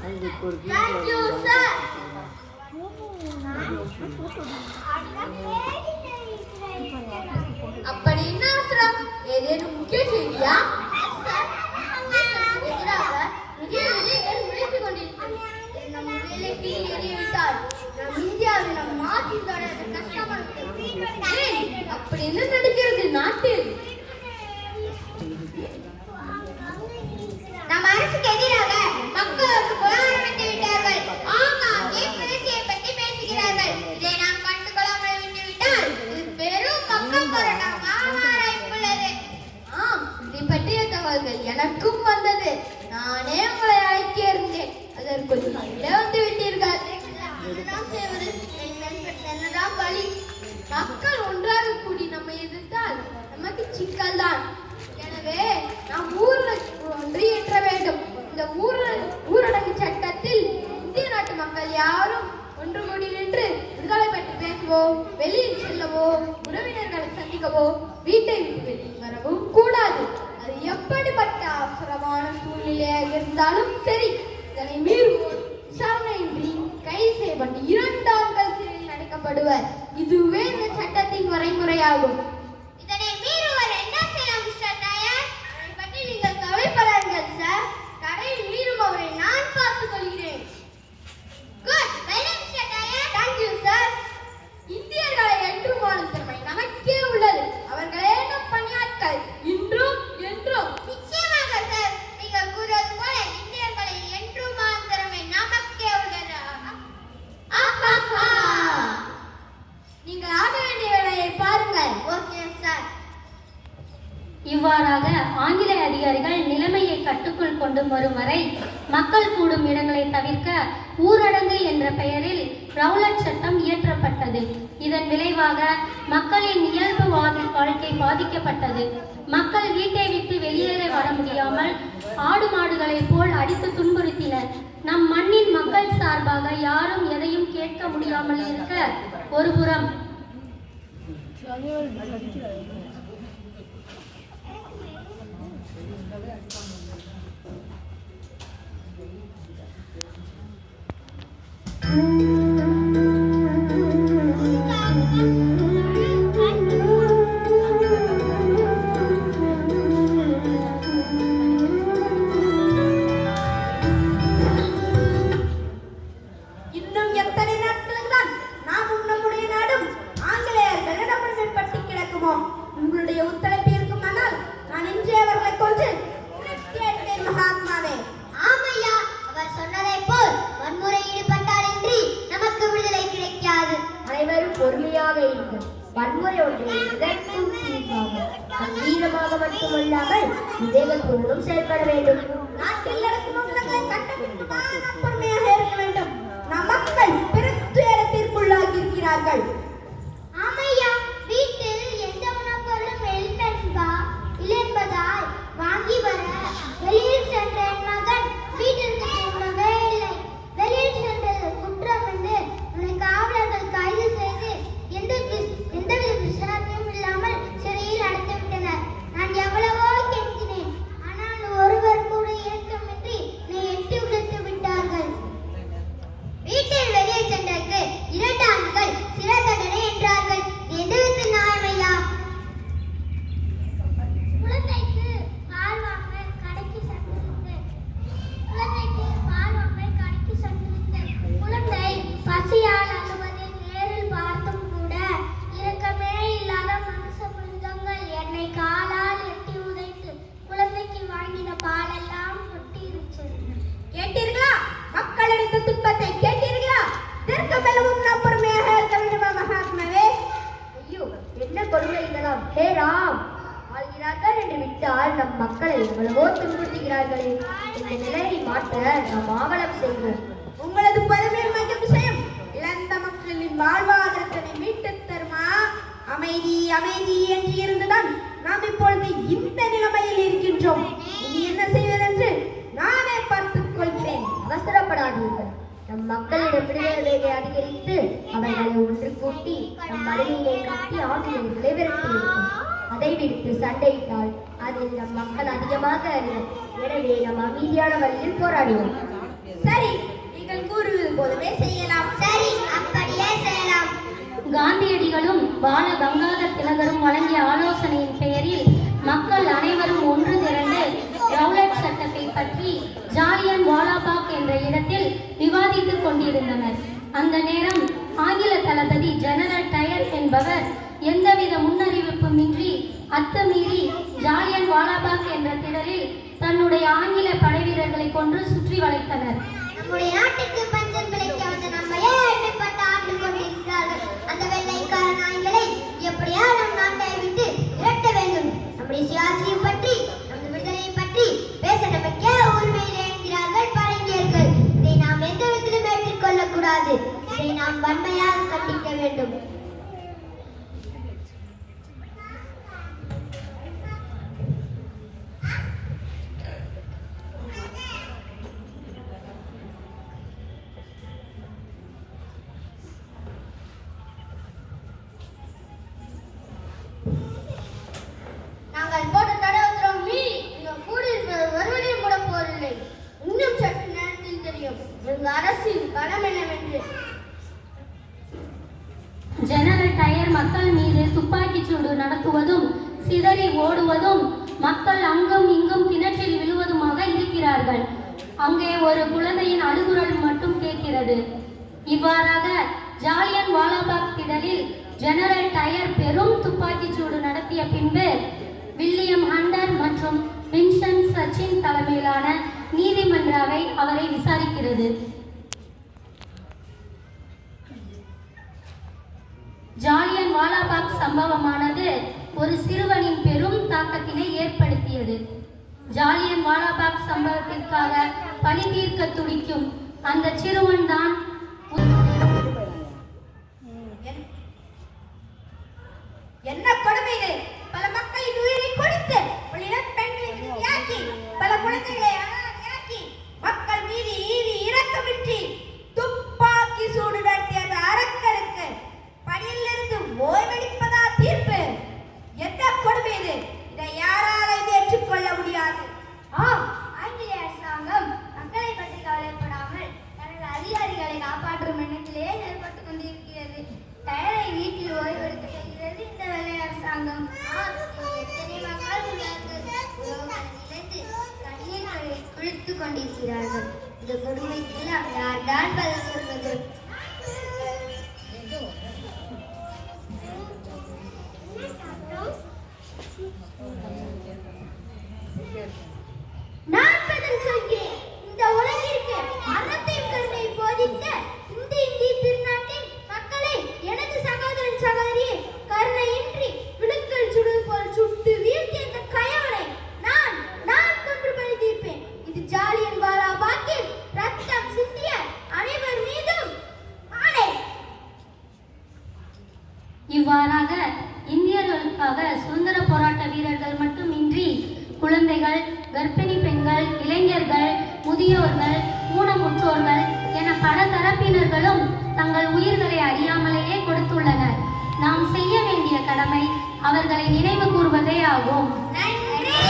Thank you, sir. அப்படி என்ன அவசரம்? ஏதேனும் முக்கிய செய்தியா? எதிராக நிறைய விதைகள் முளைத்துக் கொண்டிருக்கிறது. நம் வேலைக்கு ஏறிவிட்டால் நம் இந்தியாவில் நம் நாட்டில் தொடர்ந்து கஷ்டமாக அப்படி என்ன நடக்கிறது நாட்டில்? நம் அரசுக்கு எதிராக மக்களுக்கு போராட்டம் விட்டார்கள். ஆங்காங்கே புரட்சியை பற்றி பேசுகிறார்கள். இதை நாம் கண்டுகொள்ளாமல் விட்டுவிட்டால் இது பெரும் மக்கள் போராட்டமாக மாறியுள்ளது. ஆம், இதை பற்றிய தகவல்கள் எனக்கும் வந்தது. நானே உங்களை அழைக்க இருந்தேன். அதற்குள் நீங்களே வந்து விட்டீர்கள். என்னதான் வழி? மக்கள் ஒன்றாக கூடி நம்மை எதிர்த்தால் நமக்கு சிக்கல் தான். எனவே நாம் ஒன்றியேற்ற வேண்டும். இந்த ஊரடங்கு சட்டத்தில் இந்திய நாட்டு மக்கள் யாரும் ஒன்று கூடி நின்று விடுதலை பற்றி பேசவோ, வெளியில் செல்லவோ, உறவினர்களை சந்திக்கவோ, வீட்டை விட்டு வெளியில் வரவும் கூடாது. அது எப்படிப்பட்ட அவசரமான சூழ்நிலையாக இருந்தாலும் சரி, இதனை மீறுவோர் விசாரணையின்றி கைது செய்யப்பட்டு 2 ஆண்டுகள் சிறையில் அடைக்கப்படுவர். இதுவே இந்த சட்டத்தின் வரைமுறையாகும். இதனை மீறுவர் என்ன செய்யலாம் மிஸ்டர் நாயர்? அதை பற்றி நீங்கள் கவலைப்படாதீர்கள் சார். கடையில் மீறும் அவரை நான் பார்த்துக் கொள்கிறேன். Good, very mister Nair. Thank you sir. இந்தியர்களை என்றும் வாழும் திறமை நமக்கே உள்ளது. அவர்களே நம் பணியாட்கள் இன்றும் என்றும். நிச்சயமாக சார், நீங்கள் கூறுவது போல இந்தியர்களை என்றும் வாழும் திறமை நமக்கே உள்ளது. நீங்கள் ஆக வேண்டிய வேலையை பாருங்கள். Okay sir. இவ்வாறாக ஆங்கிலேய அதிகாரிகள் நிலைமையை கட்டுக்குள் கொண்டு வரும் வரை மக்கள் கூடும் இடங்களை தவிர்க்க ஊரடங்கு என்ற பெயரில் ரவுலட் சட்டம் இயற்றப்பட்டது. இதன் விளைவாக மக்களின் இயல்பு வாழ்க்கை பாதிக்கப்பட்டது. மக்கள் வீட்டை விட்டு வெளியேற வர முடியாமல் ஆடு மாடுகளைப் போல் அடித்து துன்புறுத்தினர். நம் மண்ணின் மக்கள் சார்பாக யாரும் எதையும் கேட்க முடியாமல் இருக்க ஒருபுறம் இன்னும் எத்தனை நாட்களுக்கு தான் நாமும் நம்முடைய நாடும் ஆங்கிலேயர்களிடம் பட்டு கிடக்குமோ? உங்களுடைய ஒத்துழைப்பு இருக்குமானால் நான் இன்றே அவர்களை கொன்று கேட்டேன் மகாத்மாவே. ஆமையா, அவர் சொன்னதை போல் வன்முறை ஈடுபட்டாலின்றி நமக்கு விடுதலை கிடைக்காது. அனைவரும் பொறுமையாக இருக்கும். வன்முறை ஒன்றை எதற்கும் தீர்வாக வீரமாக மட்டுமல்லாமல் விவேகத்தோடும் செயல்பட வேண்டும். நாட்டில் நடக்கும் அவலங்களை கண்டுபிடித்து நாம் பொறுமையாக இருக்க வேண்டும். நம் மக்கள் பெருந்துயரத்திற்குள்ளாகி இருக்கிறார்கள். ஆமையா, வீட்டில் எந்த உணவுப் பொருளும் இல்லென்பதால் வாங்கி வர வெளியில் சென்ற என் மகன் வீட்டிற்கு உணவே இல்லை. வெளியில் சென்றது குற்றம் என்று உன்னை காவலர்கள் கைது செய்து எந்தவித விசாரணையும் இல்லாமல் சிறையில் அடைத்துவிட்டனர். நான் எவ்வளவோ கேட்கிறேன், ஆனால் ஒருவர் கூட ஏற்கமின்றி என்னை எட்டி உடைத்து விட்டார்கள். வீட்டில் வெளியே சென்றதற்கு 2 ஆண்டுகள் சிறை தண்டனை என்றார்கள். எந்த வித நியாயமையா? குழந்தைக்கு பால் வாங்க கடைக்கு சென்றிருந்தேன். குழந்தை பசியால் அழுவதை நேரில் பார்த்தும் கூட இரக்கமே இல்லாத மனுஷ மிருகங்கள் என்னை காலால் எட்டி உதைத்து குழந்தைக்கு வாங்கின பாலெல்லாம் கொட்டிருச்சு. கேட்டீர்களா? மக்கள் எடுத்த துன்பத்தை கேட்டீர்களா? இதற்கு மேலும் நாம் பொறுமையாக இருக்க வேண்டுமா மகாத்மாவே? ஐயோ, என்ன கொடுமை இதெல்லாம்! ஹே ராம், வாழ்கிறார்கள் என்று விட்டால் நம் மக்களை எவ்வளவோ துன்புறுத்துகிறார்களே. இந்த நிலையை மாற்ற நாம் ஆவலம் செய்வோம். உங்களது பொறுமை மிகும் விஷயம் இழந்த மக்களின் வாழ்வாதாரத்தை மீட்டு தருமா? அமைதி அமைதி என்று இருந்துதான் நாம் இப்பொழுது இந்த நிலைமையில் இருக்கின்றோம். இனி என்ன செய்வதென்று நானே பார்த்துக் கொள்கிறேன். அவசரப்படாதீர்கள். நம் மக்களிடம் விடுதலை அதிகரித்து அவர்களை ஒன்று கூட்டி நம் மனைவியை கட்டி ஆங்கிலேயர்களை விரட்டியிருக்கும். அதை விடுத்து சண்டையிட்டால் அதில் நம் மக்கள் அதிகமாக அறிவோம். எனவே நம் அமைதியான வழியில் போராடுவோம். சரி, இப்போதுமே செய்யலாம். சரி, அப்படியே செய்யலாம். காந்தியடிகளும் பால கங்காதர திலகரும் வழங்கிய ஆலோசனையின் பெயரில் மக்கள் அனைவரும் ஒன்று திரண்டு ரவுலட் சட்டத்தை பற்றி ஜாலியன் வாலாபாக் என்ற இடத்தில் விவாதித்துக் கொண்டிருந்தனர். அந்த நேரம் ஆங்கில தளபதி ஜெனரல் டயர் என்பவர் எந்தவித முன்னறிவிப்புமின்றி அத்துமீறி ஜாலியன் வாலாபாக் என்ற திடலில் தன்னுடைய ஆங்கில படைவீரர்களை கொன்று சுற்றி வளைத்தனர். நம்முடைய நாட்டுக்கு பஞ்சம் விளைக்க வந்த நம்மையே எண்ணப்பட்ட ஆண்டு கொண்டிருக்கிறார்கள். அந்த வெள்ளைக்கார நாய்களை எப்படியா நம் நாட்டை விட்டு விரட்ட வேண்டும். நம்முடைய சுயாட்சியை பற்றி, நமது விடுதலையை பற்றி பேச நமக்கே உரிமையிலே என்கிறார்கள் பரங்கியர்கள். இதை நாம் எந்த விதத்திலும் ஏற்றுக்கொள்ளக் கூடாது. இதை நாம் வன்மையாக கண்டிக்க வேண்டும். நாங்கள் போட்ட தடை உத்தரவு மீறி எங்கள் கூடியிருப்பவர் வருவதையும் கூட போரில்லை. இன்னும் சற்று நேரத்தில் தெரியும் எங்கள் அரசின் கனம் என்னவென்று. ஜெனரல் டயர் மக்கள் மீது துப்பாக்கிச் சூடு நடத்துவதும் சிதறி ஓடுவதும் மக்கள் அங்கும் இங்கும் கிணற்றில் விழுவதுமாக இருக்கிறார்கள். அங்கே ஒரு குழந்தையின் அழுகுரல் மட்டும் கேட்கிறது. இவ்வாறாக ஜாலியன் வாலாபாக் திடலில் ஜெனரல் டயர் பெரும் துப்பாக்கிச் சூடு நடத்திய பின்பு வில்லியம் ஹண்டர் மற்றும் வின்சென்ட் சச்சின் தலைமையிலான நீதிமன்ற அவை அவரை விசாரிக்கிறது. ஜாலியன் வாலாபாக் சம்பவமானது ஒரு சிறுவனின் பெரும் தாக்கத்தினை ஏற்படுத்தியது. ஜாலியன் வாலாபாக் சம்பவத்திற்காக பழி தீர்க்க துடிக்கும் அந்த சிறுவன் தான் என்ன கொடுமை இது! பல மக்களின் உயிரை கொடுத்து இளம் பெண்களை வியாக்கி பல குழந்தைகளை அனாதையாக்கி மக்கள் மீது ஈதி இரக்கமின்றி துப்பாக்கி சூடு நடத்திய அந்த அரக்கருக்கு பணியிலிருந்து ஓய்வெடுப்பதா தீர்ப்பு? என்ன கொடுமை இது! இதை யாராலும் ஏற்றுக்கொள்ள முடியாது. ஆங்கிலேய அரசாங்கம் மக்களை பற்றி கவலைப்படாமல் தனது அதிகாரிகளை காப்பாற்றும் எண்ணத்திலே செயல்பட்டுக் கொண்டிருக்கிறது. டயரை வீட்டில் ஓய்வெடுக்க செய்கிறது இந்த வெள்ளை அரசாங்கம். எத்தனை மக்கள் கண்ணீர்களை குளித்துக் கொண்டிருக்கிறார்கள். இந்த கொடுமைக்கெல்லாம் யார்தான் பதில் சொல்வது? நான் பதில் சொல்கிறேன். இந்த உலகிற்கு அறத்தையும் கருணை போதித்த இந்த இந்திய திருநாட்டின் மக்களை எனது சகோதரன் சகோதரியை கருணையின்றி விழுக்கல் சுடுவது போல் சுட்டு வீழ்த்திய அந்த கயவனை நான் கொன்று பழி தீர்ப்பேன். இது ஜாலியன் வாலாபாக்கில் ரத்தம் சிந்திய அனைவர் மீதும் ஆணை. இவ்வாறாக இந்தியர்களுக்காக சுதந்திர போராட்ட வீரர்கள் மட்டுமின்றி குழந்தைகள், கர்ப்பிணி பெண்கள், இளைஞர்கள், முதியோர்கள், ஊனமுற்றோர்கள் என பல தரப்பினர்களும் தங்கள் உயிர்களை அறியாமலேயே கொடுத்துள்ளனர். நாம் செய்ய வேண்டிய கடமை அவர்களை நினைவு கூறுவதே ஆகும். நன்றி.